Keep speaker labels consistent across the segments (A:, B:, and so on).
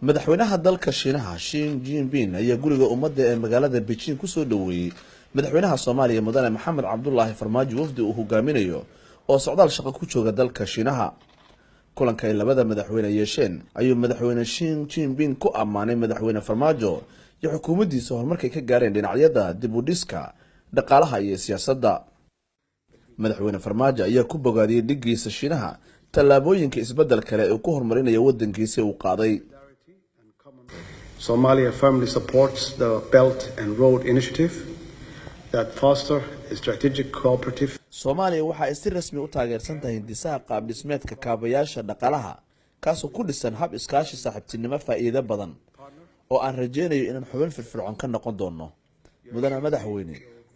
A: madaxweynaha dalka Shiinaha Xi Jinping ayaa guriga ummadda ee magaalada Beijing ku soo dhaweeyay madaxweynaha Soomaaliya Mudane Maxamed Cabdullaahi Farmaajo wafdi uu hogaaminayo oo socdaal shaqo ku jooga dalka Shiinaha. kulanka ay labada madaxweyne yeesheen ayuu madaxweyne Xi Jinping ku ammaanay madaxweyne Farmaajo iyo xukuumaddiisa horumarkay ka gaareen dhinacyada dib u dhiska dhaqaalaha iyo siyaasadda. madaxweyne Farmaajo ayaa ku bogaadiyay dhigiisa Shiinaha tallaabooyinka isbedel kale ee ku horumarinaya wadankiisa uu qaaday.
B: Somalia firmly supports the Belt and Road Initiative that foster a strategic cooperative.
A: Soomaaliya waxa ay si rasmi u taageersan tahay hindisaha qaab dhismeedka kaabayaasha dhaqaalaha kaasoo ku dhisan hab iskaashi saaxiibtinimo faa'iido badan oo aan rajeynayo inaan xubin firfircoon ka noqon doono. mudane madaxweyne,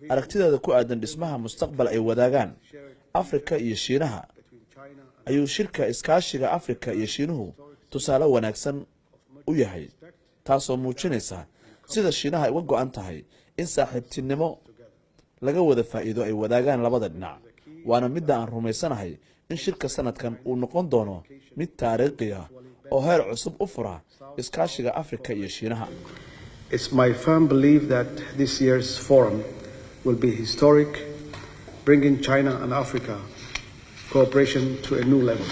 A: aragtidaada ku aadan dhismaha mustaqbal ay wadaagaan Afrika iyo Shiinaha ayuu shirka iskaashiga Afrika iyo Shiinuhu tusaale wanaagsan u yahay, taasoo muujinaysa sida Shiinaha ay uga go'an tahay in saaxiibtinimo laga wada faa'iido ay wadaagaan labada dhinac. waana midda aan rumaysanahay in shirka sanadkan uu noqon doono mid taariikhi ah oo heer cusub u fura iskaashiga Afrika iyo Shiinaha.
B: It's my firm belief that this year's forum will be historic, bringing China and Africa cooperation to a new level.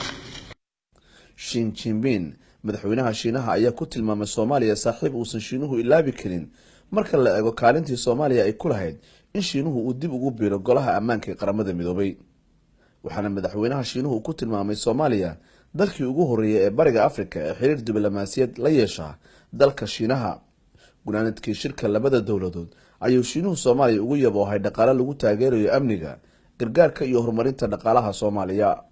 A: Xi Jinping madaxweynaha Shiinaha ayaa ku tilmaamay Soomaaliya saaxiib uusan Shiinuhu ilaabi karin marka la eego kaalintii Soomaaliya ay ku lahayd in Shiinuhu uu dib ugu biiro golaha ammaanka ee qaramada midoobay. waxaana madaxweynaha Shiinuhu ku tilmaamay Soomaaliya dalkii ugu horeeyay ee bariga Afrika ee xiriir diblomaasiyad la yeesha dalka Shiinaha. gunaanadkii shirka labada dawladood ayuu Shiinuhu Soomaaliya ugu yaboohay dhaqaale lagu taageerayo amniga, gargaarka iyo horumarinta dhaqaalaha Soomaaliya.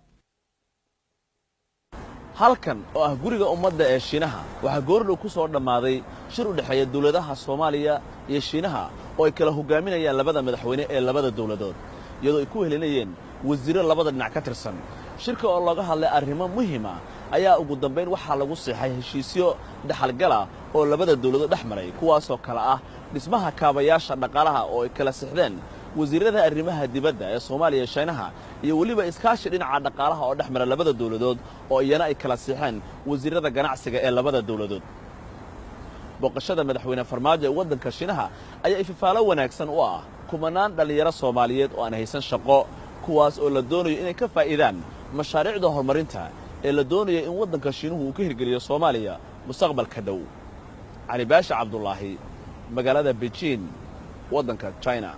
A: halkan oo ah guriga ummadda ee Shiinaha waxa goordhow ku soo dhamaaday shir u dhaxeeya dawladaha Soomaaliya iyo Shiinaha oo ay kala hogaaminayaan labada madaxweyne ee labada dawladood iyadoo ay ku helinayeen wasiiro labada dhinac ka tirsan. shirka oo looga hadlay arrimo muhiim ah ayaa ugu dambeyn waxa lagu saxay heshiisyo dhaxalgal ah oo labada dawladood dhexmaray, kuwaas oo kala ah dhismaha kaabayaasha dhaqaalaha oo ay kala sixdeen wasiirada arrimaha dibadda ee Soomaaliya iyo Shiinaha iyo waliba iskaashi dhinaca dhaqaalaha oo dhexmara labada dawladood oo iyana ay kala sixeen wasiirada ganacsiga ee labada dawladood. booqashada madaxweyne Farmaajo ee wadanka Shiinaha ayaa ifafaalo wanaagsan u ah kumanaan dhalinyaro Soomaaliyeed oo aan haysan shaqo, kuwaas oo la doonayo inay ka faa'iidaan mashaariicda horumarinta ee la doonayo in wadanka Shiinuhu uu ka hirgeliyo Soomaaliya mustaqbalka dhow. Ali Baasha Cabdullaahi, magaalada Beijing, wadanka China.